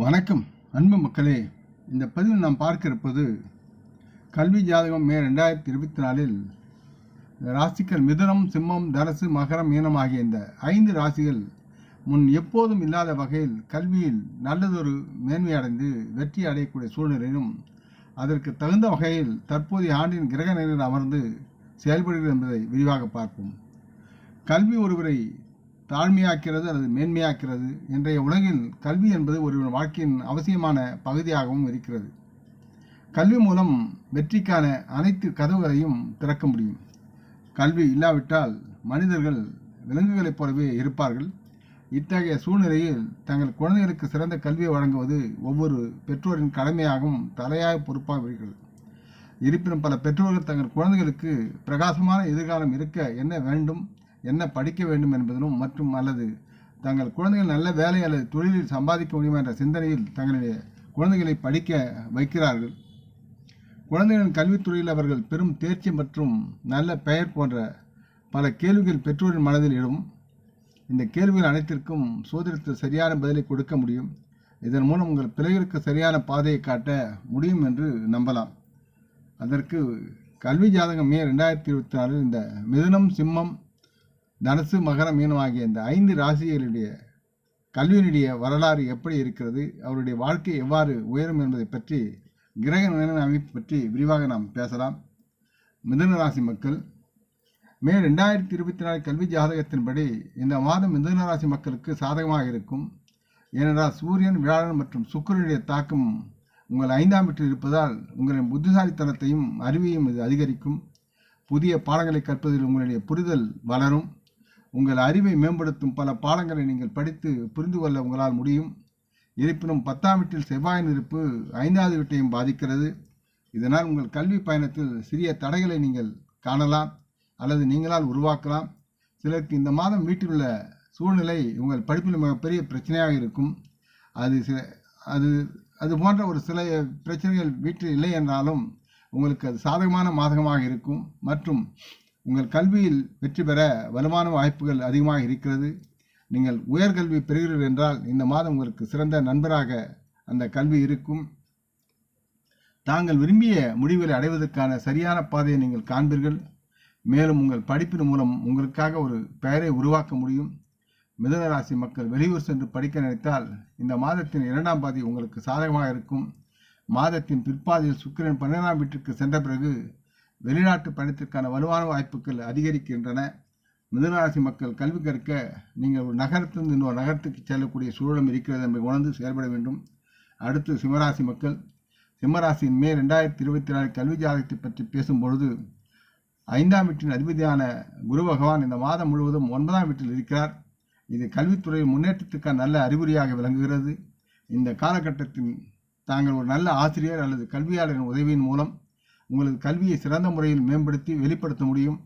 வணக்கம் அன்பு மக்களே. இந்த பதிவில் நாம் பார்க்க இருப்பது கல்வி ஜாதகம் மே 2024 ராசிகள் மிதுனம், சிம்மம், தனுசு, மகரம், மீனம் ஆகிய இந்த 5 ராசிகள் முன் எப்போதும் இல்லாத வகையில் கல்வியில் நல்லதொரு மேன்மையடைந்து வெற்றி அடையக்கூடிய சூழ்நிலையிலும் அதற்கு தகுந்த வகையில் தற்போதைய ஆண்டின் கிரக நிலையில் அமர்ந்து செயல்படுகிறது என்பதை விரிவாக பார்ப்போம். கல்வி ஒருவரை தாழ்மையாக்கிறது அல்லது மேன்மையாக்கிறது. இன்றைய உலகில் கல்வி என்பது ஒருவரின் வாழ்க்கையின் அவசியமான பகுதியாகவும் இருக்கிறது. கல்வி மூலம் வெற்றிக்கான அனைத்து கதவுகளையும் திறக்க முடியும். கல்வி இல்லாவிட்டால் மனிதர்கள் விலங்குகளைப் போலவே இருப்பார்கள். இத்தகைய சூழ்நிலையில் தங்கள் குழந்தைகளுக்கு சிறந்த கல்வியை வழங்குவது ஒவ்வொரு பெற்றோரின் கடமையாகவும் தலையாய பொறுப்பாக வருகிறது. இருப்பினும் பல பெற்றோர்கள் தங்கள் குழந்தைகளுக்கு பிரகாசமான எதிர்காலம் இருக்க என்ன வேண்டும், என்ன படிக்க வேண்டும் என்பதிலும் மற்றும் அல்லது தங்கள் குழந்தைகள் நல்ல வேலை அல்லது தொழிலில் சம்பாதிக்க முடியும் என்ற சிந்தனையில் தங்களுடைய குழந்தைகளை படிக்க வைக்கிறார்கள். குழந்தைகளின் கல்வித்துறையில் அவர்கள் பெரும் தேர்ச்சி மற்றும் நல்ல பெயர் போன்ற பல கேள்விகள் பெற்றோரின் மனதில் இடும். இந்த கேள்விகள் அனைத்திற்கும் சோதரித்து சரியான பதிலை கொடுக்க முடியும். இதன் மூலம் உங்கள் பிள்ளைகளுக்கு சரியான பாதையை காட்ட முடியும் என்று நம்பலாம். அதற்கு கல்வி ஜாதகம் மே 2024 இந்த மிதுனம், சிம்மம், தனுசு, மகரம், மீனம் ஆகிய இந்த 5 ராசிகளுடைய கல்வியினுடைய வரலாறு எப்படி இருக்கிறது, அவருடைய வாழ்க்கை எவ்வாறு உயரும் என்பதை பற்றி கிரக நிலை அமைப்பு பற்றி விரிவாக நாம் பேசலாம். மிதுன ராசி மக்கள், மே 2024 கல்வி ஜாதகத்தின்படி இந்த மாதம் மிதுன ராசி மக்களுக்கு சாதகமாக இருக்கும். ஏனென்றால் சூரியன், வியாழன் மற்றும் சுக்கிரனுடைய தாக்கம் உங்கள் 5ஆம் வீட்டில் இருப்பதால் உங்களின் புத்திசாலித்தனத்தையும் அறிவையும் இது அதிகரிக்கும். புதிய பாடங்களை கற்பதில் உங்களுடைய புரிதல் வளரும். உங்கள் அறிவை மேம்படுத்தும் பல பாடங்களை நீங்கள் படித்து புரிந்து கொள்ள உங்களால் முடியும். இருப்பினும் 10ஆம் வீட்டில் செவ்வாயின் இருப்பு 5வது வீட்டையும் பாதிக்கிறது. இதனால் உங்கள் கல்வி பயணத்தில் சிறிய தடைகளை நீங்கள் காணலாம் அல்லது நீங்களால் உருவாக்கலாம். சிலருக்கு இந்த மாதம் வீட்டில் உள்ள சூழ்நிலை உங்கள் படிப்பில் மிகப்பெரிய பிரச்சனையாக இருக்கும். அது போன்ற ஒரு சில பிரச்சனைகள் வீட்டில் இல்லை என்றாலும் உங்களுக்கு அது சாதகமான மாதமாக இருக்கும். மற்றும் உங்கள் கல்வியில் வெற்றி பெற வலுவான வாய்ப்புகள் அதிகமாக இருக்கிறது. நீங்கள் உயர்கல்வி பெறுகிறீர்கள் என்றால் இந்த மாதம் உங்களுக்கு சிறந்த நண்பராக அந்த கல்வி இருக்கும். தாங்கள் விரும்பிய முடிவுகளை அடைவதற்கான சரியான பாதையை நீங்கள் காண்பீர்கள். மேலும் உங்கள் படிப்பின் மூலம் உங்களுக்காக ஒரு பெயரை உருவாக்க முடியும். மிதுன ராசி மக்கள் வெளியூர் சென்று படிக்க நினைத்தால் இந்த மாதத்தின் 2ஆம் பாதி உங்களுக்கு சாதகமாக இருக்கும். மாதத்தின் பிற்பாதியில் சுக்கிரன் 12ஆம் வீட்டிற்கு சென்ற பிறகு வெளிநாட்டு பயணத்திற்கான வலுவான வாய்ப்புகள் அதிகரிக்கின்றன. மிதுன ராசி மக்கள் கல்வி கற்க நீங்கள் ஒரு நகரத்திலிருந்து இன்னொரு நகரத்துக்கு செல்லக்கூடிய சூழலும் இருக்கிறது என்பதை உணர்ந்து செயல்பட வேண்டும். அடுத்து சிம்மராசி மக்கள், சிம்மராசியின் மே 2024 கல்வி ஜாதகத்தை பற்றி பேசும்பொழுது 5ஆம் வீட்டின் அதிபதியான குரு பகவான் இந்த மாதம் முழுவதும் 9ஆம் வீட்டில் இருக்கிறார். இது கல்வித்துறையில் முன்னேற்றத்துக்கான நல்ல அறிகுறியாக விளங்குகிறது. இந்த காலகட்டத்தில் தாங்கள் ஒரு நல்ல ஆசிரியர் அல்லது கல்வியாளரின் உதவியின் மூலம் உங்களது கல்வியை சிறந்த முறையில் மேம்படுத்தி வெளிப்படுத்த முடியும்.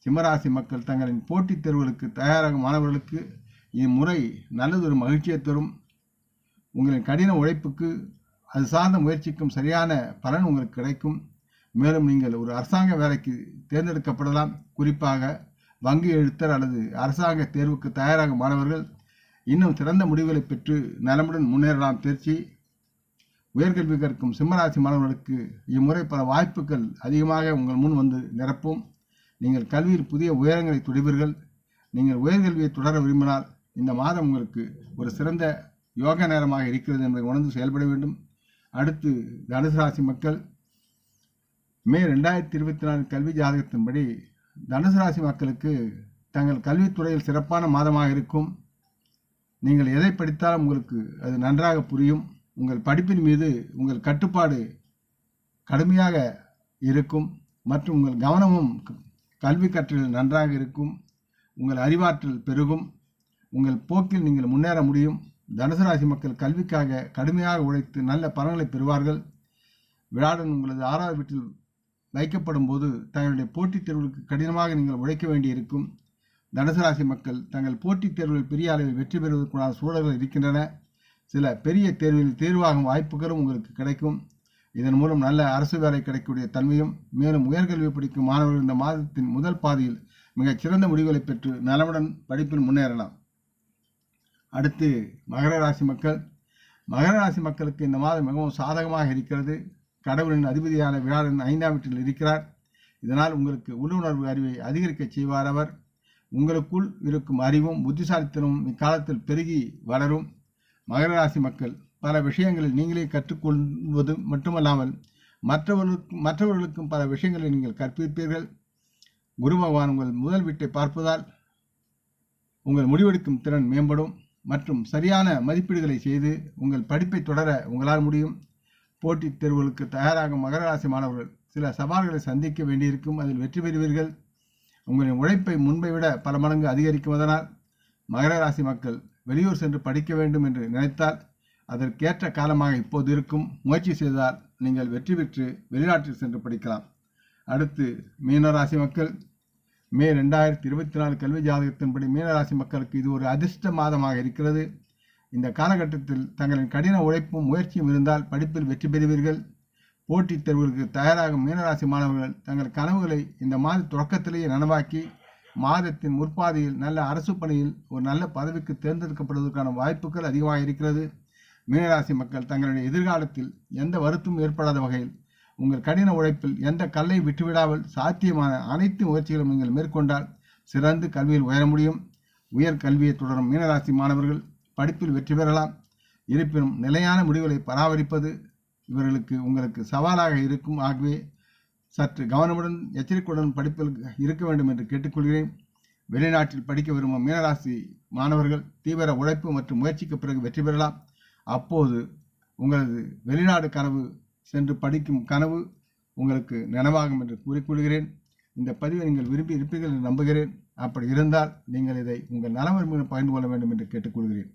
சிம்மராசி மக்கள் தங்களின் போட்டித் தேர்வுகளுக்கு தயாராகும் மாணவர்களுக்கு இம்முறை நல்லதொரு மகிழ்ச்சியை தரும். உங்களின் கடின உழைப்புக்கு அது சார்ந்த முயற்சிக்கும் சரியான பலன் உங்களுக்கு கிடைக்கும். மேலும் நீங்கள் ஒரு அரசாங்க வேலைக்கு தேர்ந்தெடுக்கப்படலாம். குறிப்பாக வங்கி எழுத்தர் அல்லது அரசாங்க தேர்வுக்கு தயாராகும் மாணவர்கள் இன்னும் சிறந்த முடிவுகளை பெற்று நலமுடன் முன்னேறலாம். தேர்ச்சி உயர்கல்வி கற்கும் சிம்மராசி மாணவர்களுக்கு இம்முறை பல வாய்ப்புகள் அதிகமாக உங்கள் முன் வந்து நிரப்பும். நீங்கள் கல்வியில் புதிய உயரங்களை துடிப்பீர்கள். நீங்கள் உயர்கல்வியை தொடர விரும்பினால் இந்த மாதம் உங்களுக்கு ஒரு சிறந்த யோக நேரமாக இருக்கிறது என்பதை உணர்ந்து செயல்பட வேண்டும். அடுத்து தனுசு ராசி மக்கள், மே 2024 கல்வி ஜாதகத்தின்படி தனுசு ராசி மக்களுக்கு தங்கள் கல்வித்துறையில் சிறப்பான மாதமாக இருக்கும். நீங்கள் எதை படித்தாலும் உங்களுக்கு அது நன்றாக புரியும். உங்கள் படிப்பின் மீது உங்கள் கட்டுப்பாடு கடுமையாக இருக்கும் மற்றும் உங்கள் கவனமும் கல்வி கற்றலில் நன்றாக இருக்கும். உங்கள் அறிவாற்றல் பெருகும். உங்கள் போக்கில் நீங்கள் முன்னேற முடியும். தனுசு ராசி மக்கள் கல்விக்காக கடுமையாக உழைத்து நல்ல பலன்களை பெறுவார்கள். வியாழன் உங்களது 6வது வீட்டில் வைக்கப்படும் போது தங்களுடைய போட்டித் தேர்வுகளுக்கு கடினமாக நீங்கள் உழைக்க வேண்டியிருக்கும். தனுசு ராசி மக்கள் தங்கள் போட்டித் தேர்வுகளில் பெரிய அளவில் வெற்றி பெறுவதற்கான சூழல்கள் இருக்கின்றன. சில பெரிய தேர்வில் தேர்வாகும் வாய்ப்புகளும் உங்களுக்கு கிடைக்கும். இதன் மூலம் நல்ல அரசு வேலை கிடைக்கக்கூடிய தன்மையும், மேலும் உயர்கல்வி படிக்கும் மாணவர்கள் இந்த மாதத்தின் முதல் பாதியில் மிகச் சிறந்த முடிவுகளை பெற்று நலமுடன் படிப்பில் முன்னேறலாம். அடுத்து மகர ராசி மக்கள், மகர ராசி மக்களுக்கு இந்த மாதம் மிகவும் சாதகமாக இருக்கிறது. கடவுளின் அதிபதியான வியாழன் 5ஆம் வீட்டில் இருக்கிறார். இதனால் உங்களுக்கு உள்ளுணர்வு அறிவை அதிகரிக்க செய்வார் அவர். உங்களுக்குள் இருக்கும் அறிவும் புத்திசாலித்தனமும் இக்காலத்தில் பெருகி வளரும். மகர ராசி மக்கள் பல விஷயங்களில் நீங்களே கற்றுக்கொள்வது மட்டுமல்லாமல் மற்றவர்களுக்கும் பல விஷயங்களை நீங்கள் கற்பிப்பீர்கள். குரு பகவான் உங்கள் முதல் வீட்டை பார்ப்பதால் உங்கள் முடிவெடுக்கும் திறன் மேம்படும் மற்றும் சரியான மதிப்பீடுகளை செய்து உங்கள் படிப்பை தொடர உங்களால் முடியும். போட்டித் தேர்வுகளுக்கு தயாராகும் மகர ராசி மாணவர்கள் சில சவால்களை சந்திக்க வேண்டியிருக்கும். அதில் வெற்றி பெறுவீர்கள். உங்களின் உழைப்பை முன்பை விட பல மடங்கு அதிகரிக்குவதனால் மகர ராசி மக்கள் வெளியூர் சென்று படிக்க வேண்டும் என்று நினைத்தால் அதற்கேற்ற காலமாக இப்போது இருக்கும். முயற்சி செய்தால் நீங்கள் வெற்றி பெற்று வெளிநாட்டில் சென்று படிக்கலாம். அடுத்து மீனராசி மக்கள். மே 2024 கல்வி ஜாதகத்தின்படி மீனராசி மக்களுக்கு இது ஒரு அதிர்ஷ்ட மாதமாக இருக்கிறது. இந்த காலகட்டத்தில் தங்களின் கடின உழைப்பும் முயற்சியும் இருந்தால் படிப்பில் வெற்றி பெறுவீர்கள். போட்டித் தேர்வுகளுக்கு தயாராகும் மீனராசி மாணவர்கள் தங்கள் கனவுகளை இந்த மாத தொடக்கத்திலேயே நனவாக்கி மாதத்தின் முற்பாதையில் நல்ல அரசு பணியில் ஒரு நல்ல பதவிக்கு தேர்ந்தெடுக்கப்படுவதற்கான வாய்ப்புகள் அதிகமாக இருக்கிறது. மீனராசி மக்கள் தங்களுடைய எதிர்காலத்தில் எந்த வருத்தமும் ஏற்படாத வகையில் உங்கள் கடின உழைப்பில் எந்த கல்லை விட்டுவிடாமல் சாத்தியமான அனைத்து முயற்சிகளும் நீங்கள் மேற்கொண்டால் சிறந்து கல்வியில் உயர முடியும். உயர் கல்வியை தொடரும் மீனராசி மாணவர்கள் படிப்பில் வெற்றி பெறலாம். இருப்பினும் நிலையான முடிவுகளை பராமரிப்பது உங்களுக்கு சவாலாக இருக்கும். ஆகவே சற்று கவனமுடன் எச்சரிக்கையுடன் படிப்பில் இருக்க வேண்டும் என்று கேட்டுக்கொள்கிறேன். வெளிநாட்டில் படிக்க விரும்பும் மீனராசி மாணவர்கள் தீவிர உழைப்பு மற்றும் முயற்சிக்கு பிறகு வெற்றி பெறலாம். அப்போது உங்களது வெளிநாடு கனவு சென்று படிக்கும் கனவு உங்களுக்கு நனவாகும் என்று கூறிக்கொள்கிறேன். இந்த பதிவை நீங்கள் விரும்பி இருப்பீர்கள் என்று நம்புகிறேன். அப்படி இருந்தால் நீங்கள் இதை உங்கள் நலவரிமையை பகிர்ந்து கொள்ள வேண்டும் என்று கேட்டுக்கொள்கிறேன்.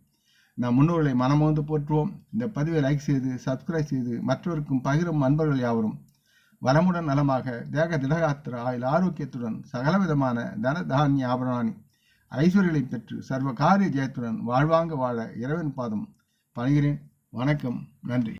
நாம் முன்னோர்களை மனமோந்து போற்றுவோம். இந்த பதிவை லைக் செய்து சப்ஸ்கிரைப் செய்து மற்றவருக்கும் பகிரும் அன்பர்கள் யாவரும் வளமுடன் நலமாக தேக திடகாத்திர ஆயுள் ஆரோக்கியத்துடன் சகலவிதமான தன தானிய ஆபரணானி ஐஸ்வர்யங்களை பெற்று சர்வ காரிய ஜெயத்துடன் வாழ்வாங்க வாழ இறைவன் பாதம் பணிகிறேன். வணக்கம். நன்றி.